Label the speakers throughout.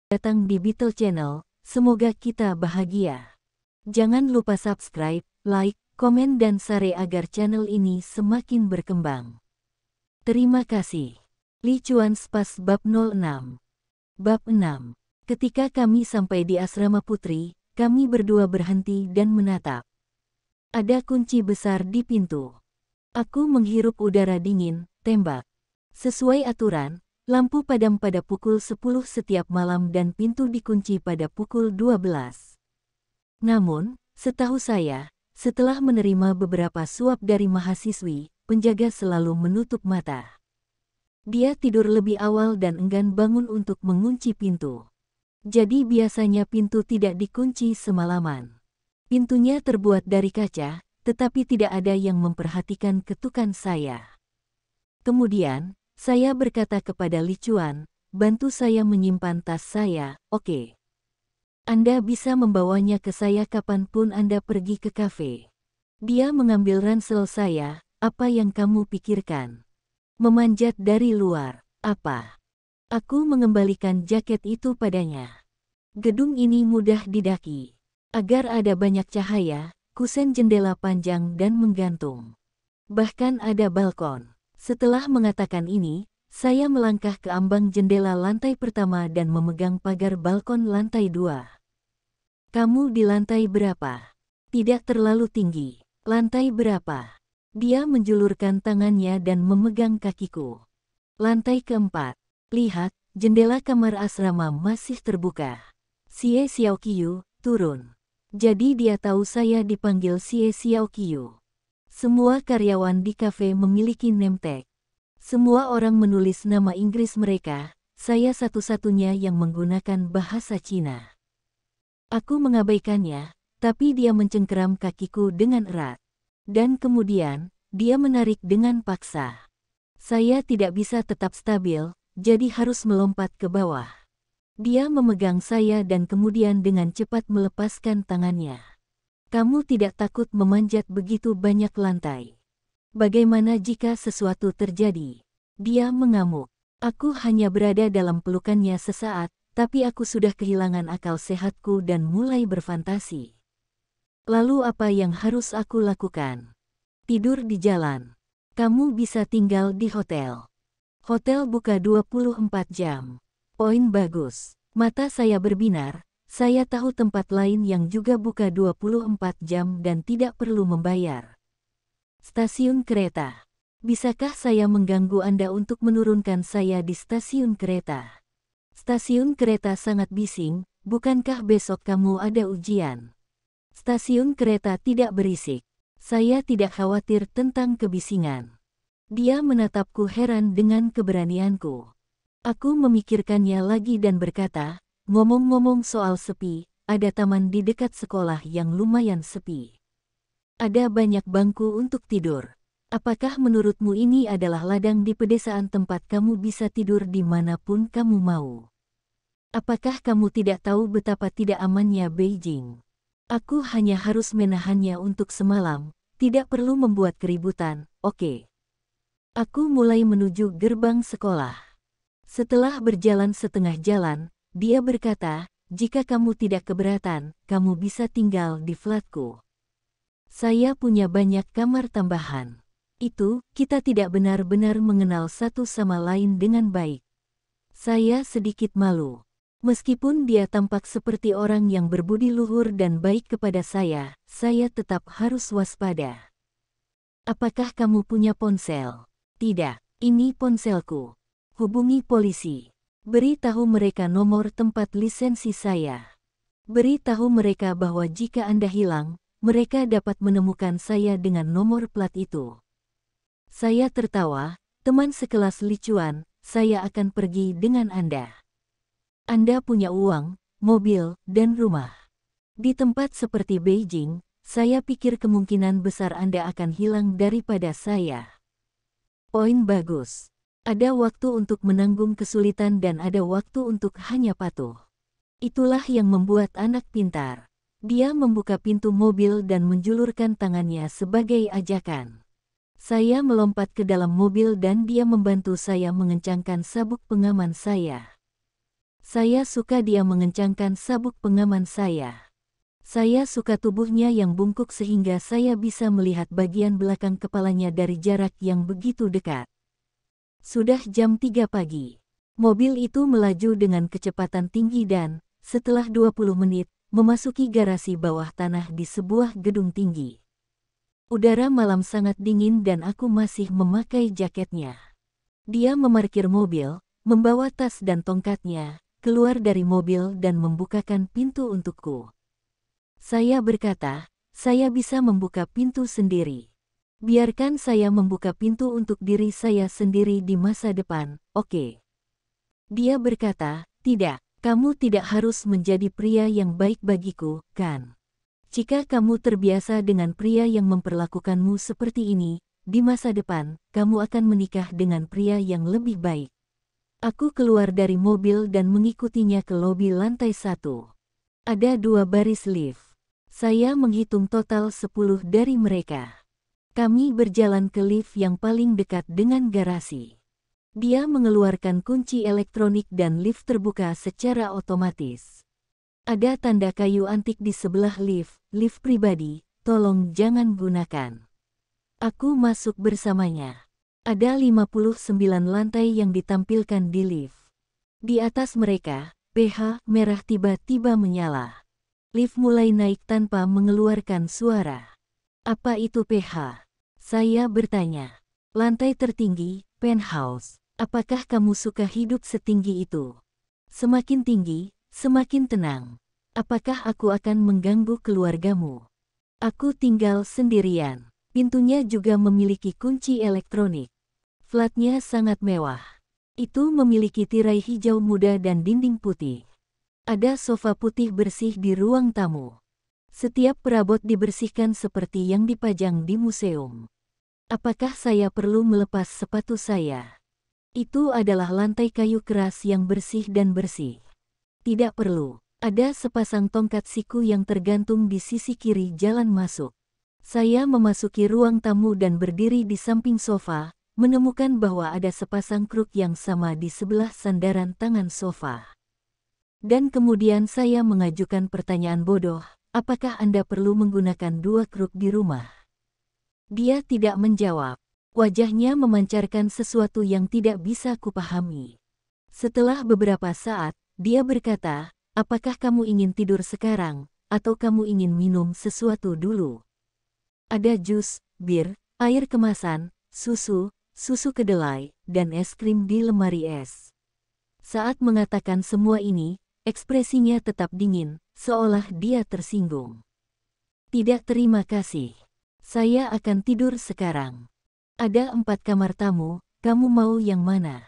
Speaker 1: Datang di Beetle Channel, semoga kita bahagia. Jangan lupa subscribe, like, komen dan share agar channel ini semakin berkembang. Terima kasih. Li Chuan Spas Bab 06. Bab 6. Ketika kami sampai di asrama putri, kami berdua berhenti dan menatap. Ada kunci besar di pintu. Aku menghirup udara dingin, tembak. Sesuai aturan, lampu padam pada pukul 10 setiap malam dan pintu dikunci pada pukul 12. Namun, setahu saya, setelah menerima beberapa suap dari mahasiswi, penjaga selalu menutup mata. Dia tidur lebih awal dan enggan bangun untuk mengunci pintu. Jadi biasanya pintu tidak dikunci semalaman. Pintunya terbuat dari kaca, tetapi tidak ada yang memperhatikan ketukan saya. Kemudian, saya berkata kepada Li Chuan, bantu saya menyimpan tas saya, oke? Anda bisa membawanya ke saya kapanpun Anda pergi ke kafe. Dia mengambil ransel saya, apa yang kamu pikirkan? Memanjat dari luar, apa? Aku mengembalikan jaket itu padanya. Gedung ini mudah didaki. Agar ada banyak cahaya, kusen jendela panjang dan menggantung. Bahkan ada balkon. Setelah mengatakan ini, saya melangkah ke ambang jendela lantai pertama dan memegang pagar balkon lantai 2. Kamu di lantai berapa? Tidak terlalu tinggi. Lantai berapa? Dia menjulurkan tangannya dan memegang kakiku. Lantai keempat. Lihat, jendela kamar asrama masih terbuka. Xie Xiaoqiu, turun. Jadi dia tahu saya dipanggil Xie Xiaoqiu. Semua karyawan di kafe memiliki name tag. Semua orang menulis nama Inggris mereka, saya satu-satunya yang menggunakan bahasa Cina. Aku mengabaikannya, tapi dia mencengkeram kakiku dengan erat. Dan kemudian, dia menarik dengan paksa. Saya tidak bisa tetap stabil, jadi harus melompat ke bawah. Dia memegang saya dan kemudian dengan cepat melepaskan tangannya. Kamu tidak takut memanjat begitu banyak lantai? Bagaimana jika sesuatu terjadi? Dia mengamuk. Aku hanya berada dalam pelukannya sesaat, tapi aku sudah kehilangan akal sehatku dan mulai berfantasi. Lalu apa yang harus aku lakukan? Tidur di jalan. Kamu bisa tinggal di hotel. Hotel buka 24 jam. Poin bagus. Mata saya berbinar. Saya tahu tempat lain yang juga buka 24 jam dan tidak perlu membayar. Stasiun kereta. Bisakah saya mengganggu Anda untuk menurunkan saya di stasiun kereta? Stasiun kereta sangat bising, bukankah besok kamu ada ujian? Stasiun kereta tidak berisik. Saya tidak khawatir tentang kebisingan. Dia menatapku heran dengan keberanianku. Aku memikirkannya lagi dan berkata, ngomong-ngomong soal sepi, ada taman di dekat sekolah yang lumayan sepi. Ada banyak bangku untuk tidur. Apakah menurutmu ini adalah ladang di pedesaan tempat kamu bisa tidur dimanapun kamu mau? Apakah kamu tidak tahu betapa tidak amannya Beijing? Aku hanya harus menahannya untuk semalam, tidak perlu membuat keributan, oke? Aku mulai menuju gerbang sekolah. Setelah berjalan setengah jalan, dia berkata, jika kamu tidak keberatan, kamu bisa tinggal di flatku. Saya punya banyak kamar tambahan. Itu, kita tidak benar-benar mengenal satu sama lain dengan baik. Saya sedikit malu. Meskipun dia tampak seperti orang yang berbudi luhur dan baik kepada saya tetap harus waspada. Apakah kamu punya ponsel? Tidak, ini ponselku. Hubungi polisi. Beritahu mereka nomor tempat lisensi saya. Beritahu mereka bahwa jika Anda hilang, mereka dapat menemukan saya dengan nomor plat itu. Saya tertawa, teman sekelas Li Chuan, saya akan pergi dengan Anda. Anda punya uang, mobil, dan rumah. Di tempat seperti Beijing, saya pikir kemungkinan besar Anda akan hilang daripada saya. Poin bagus. Ada waktu untuk menanggung kesulitan dan ada waktu untuk hanya patuh. Itulah yang membuat anak pintar. Dia membuka pintu mobil dan menjulurkan tangannya sebagai ajakan. Saya melompat ke dalam mobil dan dia membantu saya mengencangkan sabuk pengaman saya. Saya suka dia mengencangkan sabuk pengaman saya. Saya suka tubuhnya yang bungkuk sehingga saya bisa melihat bagian belakang kepalanya dari jarak yang begitu dekat. Sudah jam 3 pagi. Mobil itu melaju dengan kecepatan tinggi dan, setelah 20 menit, memasuki garasi bawah tanah di sebuah gedung tinggi. Udara malam sangat dingin dan aku masih memakai jaketnya. Dia memarkir mobil, membawa tas dan tongkatnya, keluar dari mobil dan membukakan pintu untukku. Saya berkata, saya bisa membuka pintu sendiri. Biarkan saya membuka pintu untuk diri saya sendiri di masa depan, oke? Dia berkata, tidak, kamu tidak harus menjadi pria yang baik bagiku, kan? Jika kamu terbiasa dengan pria yang memperlakukanmu seperti ini, di masa depan, kamu akan menikah dengan pria yang lebih baik. Aku keluar dari mobil dan mengikutinya ke lobi lantai 1. Ada 2 baris lift. Saya menghitung total 10 dari mereka. Kami berjalan ke lift yang paling dekat dengan garasi. Dia mengeluarkan kunci elektronik dan lift terbuka secara otomatis. Ada tanda kayu antik di sebelah lift pribadi, tolong jangan gunakan. Aku masuk bersamanya. Ada 59 lantai yang ditampilkan di lift. Di atas mereka, PH merah tiba-tiba menyala. Lift mulai naik tanpa mengeluarkan suara. Apa itu PH? Saya bertanya. Lantai tertinggi, penthouse. Apakah kamu suka hidup setinggi itu? Semakin tinggi, semakin tenang. Apakah aku akan mengganggu keluargamu? Aku tinggal sendirian. Pintunya juga memiliki kunci elektronik. Flatnya sangat mewah. Itu memiliki tirai hijau muda dan dinding putih. Ada sofa putih bersih di ruang tamu. Setiap perabot dibersihkan seperti yang dipajang di museum. Apakah saya perlu melepas sepatu saya? Itu adalah lantai kayu keras yang bersih dan bersih. Tidak perlu. Ada sepasang tongkat siku yang tergantung di sisi kiri jalan masuk. Saya memasuki ruang tamu dan berdiri di samping sofa, menemukan bahwa ada sepasang kruk yang sama di sebelah sandaran tangan sofa. Dan kemudian saya mengajukan pertanyaan bodoh, apakah Anda perlu menggunakan 2 kruk di rumah? Dia tidak menjawab. Wajahnya memancarkan sesuatu yang tidak bisa kupahami. Setelah beberapa saat, dia berkata, apakah kamu ingin tidur sekarang, atau kamu ingin minum sesuatu dulu? Ada jus, bir, air kemasan, susu kedelai, dan es krim di lemari es. Saat mengatakan semua ini, ekspresinya tetap dingin, seolah dia tersinggung. Tidak, terima kasih. Saya akan tidur sekarang. Ada 4 kamar tamu, kamu mau yang mana?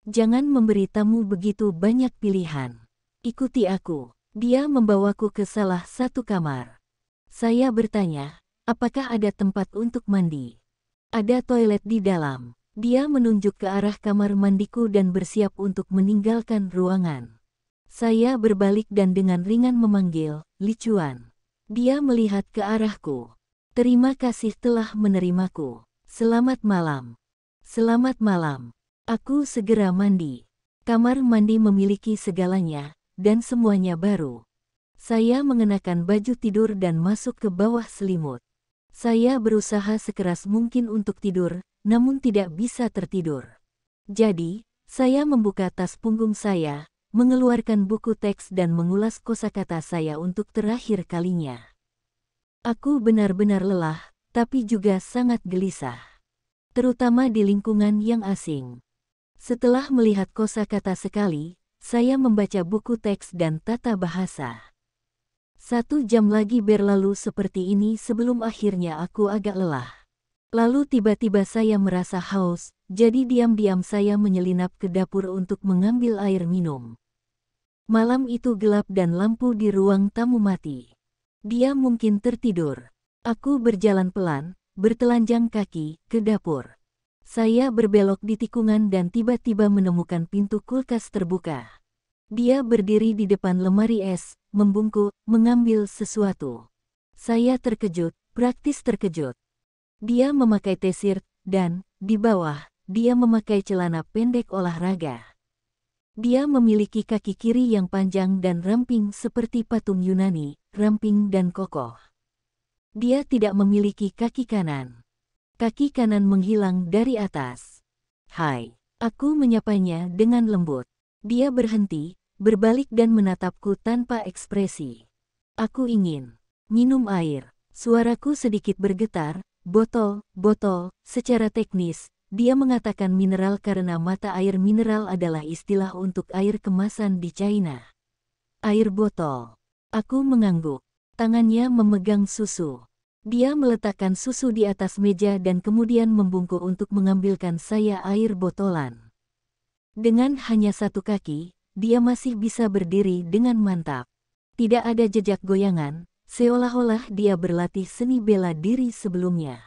Speaker 1: Jangan memberi tamu begitu banyak pilihan. Ikuti aku. Dia membawaku ke salah satu kamar. Saya bertanya, apakah ada tempat untuk mandi? Ada toilet di dalam. Dia menunjuk ke arah kamar mandiku dan bersiap untuk meninggalkan ruangan. Saya berbalik dan dengan ringan memanggil, Li Chuan. Dia melihat ke arahku. Terima kasih telah menerimaku. Selamat malam. Selamat malam. Aku segera mandi. Kamar mandi memiliki segalanya, dan semuanya baru. Saya mengenakan baju tidur dan masuk ke bawah selimut. Saya berusaha sekeras mungkin untuk tidur, namun tidak bisa tertidur. Jadi, saya membuka tas punggung saya, mengeluarkan buku teks dan mengulas kosakata saya untuk terakhir kalinya. Aku benar-benar lelah, tapi juga sangat gelisah. Terutama di lingkungan yang asing. Setelah melihat kosakata sekali, saya membaca buku teks dan tata bahasa. 1 jam lagi berlalu seperti ini sebelum akhirnya aku agak lelah. Lalu tiba-tiba saya merasa haus, jadi diam-diam saya menyelinap ke dapur untuk mengambil air minum. Malam itu gelap dan lampu di ruang tamu mati. Dia mungkin tertidur. Aku berjalan pelan, bertelanjang kaki, ke dapur. Saya berbelok di tikungan dan tiba-tiba menemukan pintu kulkas terbuka. Dia berdiri di depan lemari es, membungkuk, mengambil sesuatu. Saya terkejut, praktis terkejut. Dia memakai t-shirt, dan, di bawah, dia memakai celana pendek olahraga. Dia memiliki kaki kiri yang panjang dan ramping seperti patung Yunani, ramping dan kokoh. Dia tidak memiliki kaki kanan. Kaki kanan menghilang dari atas. Hai, aku menyapanya dengan lembut. Dia berhenti, berbalik dan menatapku tanpa ekspresi. Aku ingin minum air. Suaraku sedikit bergetar. Botol, secara teknis, dia mengatakan mineral karena mata air mineral adalah istilah untuk air kemasan di China. Air botol. Aku mengangguk. Tangannya memegang susu. Dia meletakkan susu di atas meja dan kemudian membungkuk untuk mengambilkan saya air botolan. Dengan hanya satu kaki, dia masih bisa berdiri dengan mantap. Tidak ada jejak goyangan, seolah-olah dia berlatih seni bela diri sebelumnya.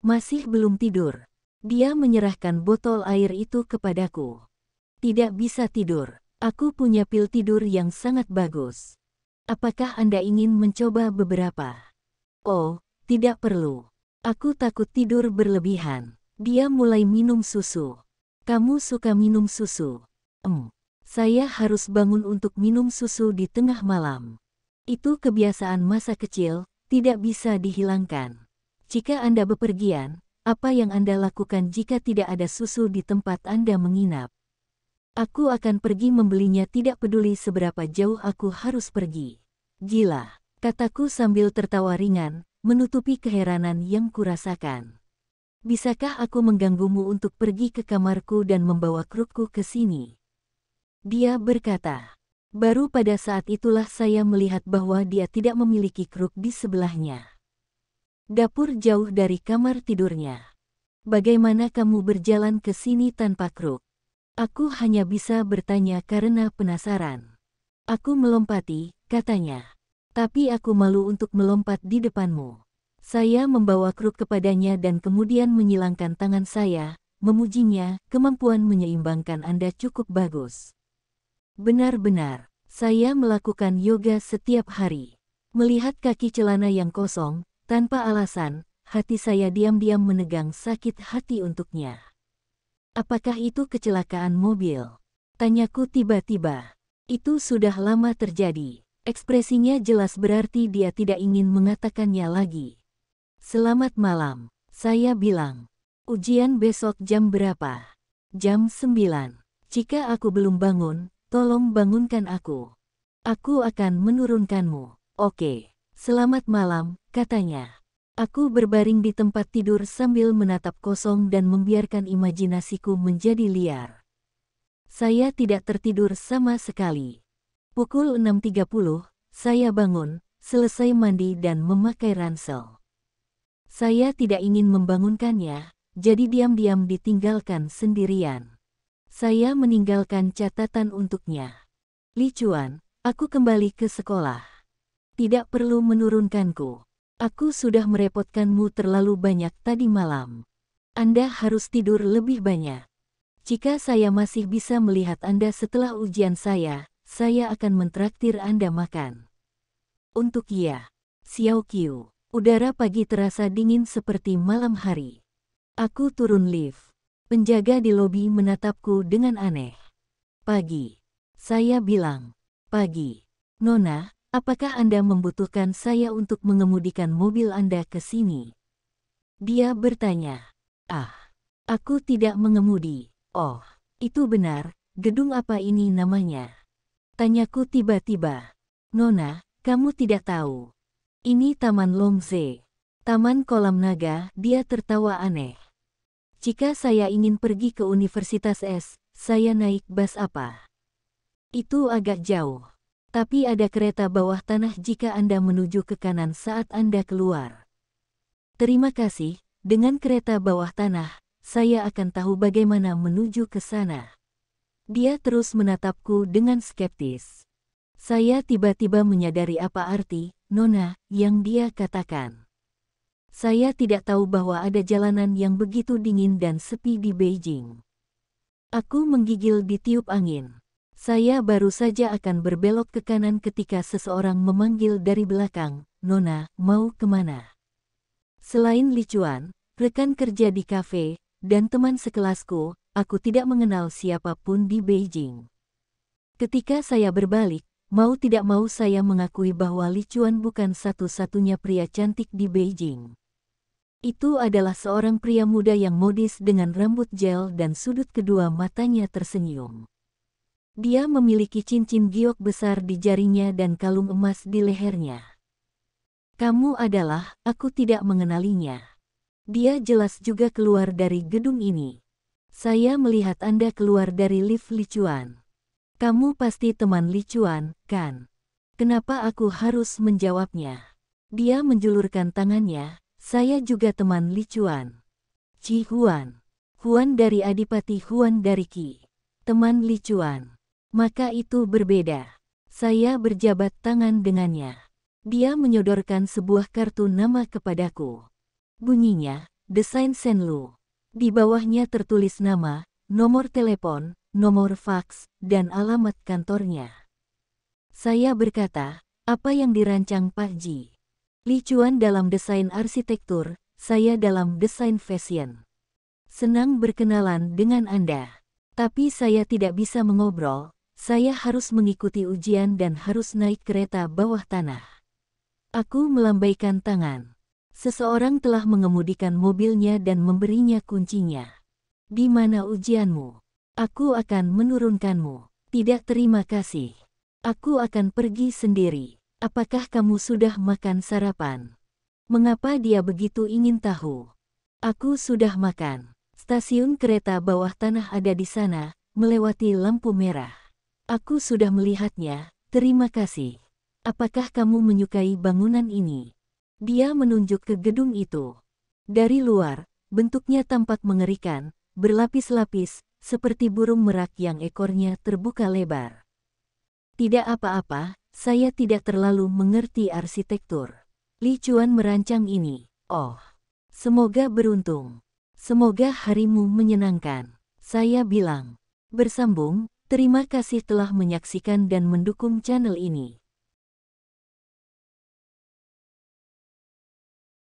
Speaker 1: Masih belum tidur. Dia menyerahkan botol air itu kepadaku. Tidak bisa tidur. Aku punya pil tidur yang sangat bagus. Apakah Anda ingin mencoba beberapa? Oh, tidak perlu. Aku takut tidur berlebihan. Dia mulai minum susu. Kamu suka minum susu? Saya harus bangun untuk minum susu di tengah malam. Itu kebiasaan masa kecil, tidak bisa dihilangkan. Jika Anda bepergian, apa yang Anda lakukan jika tidak ada susu di tempat Anda menginap? Aku akan pergi membelinya tidak peduli seberapa jauh aku harus pergi. Gila, kataku sambil tertawa ringan, menutupi keheranan yang kurasakan. Bisakah aku mengganggumu untuk pergi ke kamarku dan membawa krukku ke sini? Dia berkata. Baru pada saat itulah saya melihat bahwa dia tidak memiliki kruk di sebelahnya. Dapur jauh dari kamar tidurnya. Bagaimana kamu berjalan ke sini tanpa kruk? Aku hanya bisa bertanya karena penasaran. Aku melompati, katanya. Tapi aku malu untuk melompat di depanmu. Saya membawa kruk kepadanya dan kemudian menyilangkan tangan saya, memujinya, kemampuan menyeimbangkan Anda cukup bagus. Benar-benar, saya melakukan yoga setiap hari. Melihat kaki celana yang kosong, tanpa alasan, hati saya diam-diam menegang sakit hati untuknya. Apakah itu kecelakaan mobil? Tanyaku tiba-tiba. Itu sudah lama terjadi. Ekspresinya jelas berarti dia tidak ingin mengatakannya lagi. Selamat malam, saya bilang. Ujian besok jam berapa? Jam 9. Jika aku belum bangun, tolong bangunkan aku. Aku akan menurunkanmu. Oke. Selamat malam, katanya. Aku berbaring di tempat tidur sambil menatap kosong dan membiarkan imajinasiku menjadi liar. Saya tidak tertidur sama sekali. Pukul 6.30, saya bangun, selesai mandi dan memakai ransel. Saya tidak ingin membangunkannya, jadi diam-diam ditinggalkan sendirian. Saya meninggalkan catatan untuknya. Li Chuan, aku kembali ke sekolah. Tidak perlu menurunkanku. Aku sudah merepotkanmu terlalu banyak tadi malam. Anda harus tidur lebih banyak. Jika saya masih bisa melihat Anda setelah ujian saya akan mentraktir Anda makan. Untuk ya, Xiao Qiu, udara pagi terasa dingin seperti malam hari. Aku turun lift. Penjaga di lobi menatapku dengan aneh. Pagi. Saya bilang. Pagi. Nona, apakah Anda membutuhkan saya untuk mengemudikan mobil Anda ke sini? Dia bertanya. Aku tidak mengemudi. Oh, itu benar. Gedung apa ini namanya? Tanyaku tiba-tiba. Nona, kamu tidak tahu. Ini Taman Longze. Taman Kolam Naga, dia tertawa aneh. Jika saya ingin pergi ke Universitas S, saya naik bus apa? Itu agak jauh. Tapi ada kereta bawah tanah jika Anda menuju ke kanan saat Anda keluar. Terima kasih, dengan kereta bawah tanah, saya akan tahu bagaimana menuju ke sana. Dia terus menatapku dengan skeptis. Saya tiba-tiba menyadari apa arti, Nona, yang dia katakan. Saya tidak tahu bahwa ada jalanan yang begitu dingin dan sepi di Beijing. Aku menggigil di tiup angin. Saya baru saja akan berbelok ke kanan ketika seseorang memanggil dari belakang, Nona, mau kemana? Selain Li Chuan, rekan kerja di kafe, dan teman sekelasku, aku tidak mengenal siapapun di Beijing. Ketika saya berbalik, mau tidak mau saya mengakui bahwa Li Chuan bukan satu-satunya pria cantik di Beijing. Itu adalah seorang pria muda yang modis dengan rambut gel dan sudut kedua matanya tersenyum. Dia memiliki cincin giok besar di jarinya dan kalung emas di lehernya. Kamu adalah, aku tidak mengenalinya. Dia jelas juga keluar dari gedung ini. Saya melihat Anda keluar dari lift Li Chuan. Kamu pasti teman Li Chuan, kan? Kenapa aku harus menjawabnya? Dia menjulurkan tangannya, saya juga teman Li Chuan. Ji Huan. Huan dari Adipati Huan dari Qi. Teman Li Chuan. Maka itu berbeda. Saya berjabat tangan dengannya. Dia menyodorkan sebuah kartu nama kepadaku. Bunyinya, Desain Senlu. Di bawahnya tertulis nama, nomor telepon, nomor faks, dan alamat kantornya. Saya berkata, apa yang dirancang Pak Ji? Li Chuan dalam desain arsitektur, saya dalam desain fashion. Senang berkenalan dengan Anda. Tapi saya tidak bisa mengobrol. Saya harus mengikuti ujian dan harus naik kereta bawah tanah. Aku melambaikan tangan. Seseorang telah mengemudikan mobilnya dan memberinya kuncinya. Di mana ujianmu? Aku akan menurunkanmu. Tidak, terima kasih. Aku akan pergi sendiri. Apakah kamu sudah makan sarapan? Mengapa dia begitu ingin tahu? Aku sudah makan. Stasiun kereta bawah tanah ada di sana, melewati lampu merah. Aku sudah melihatnya, terima kasih. Apakah kamu menyukai bangunan ini? Dia menunjuk ke gedung itu. Dari luar, bentuknya tampak mengerikan, berlapis-lapis, seperti burung merak yang ekornya terbuka lebar. Tidak apa-apa, saya tidak terlalu mengerti arsitektur. Li Chuan merancang ini. Oh, semoga beruntung. Semoga harimu menyenangkan. Saya bilang. Bersambung. Terima kasih telah menyaksikan dan mendukung channel ini.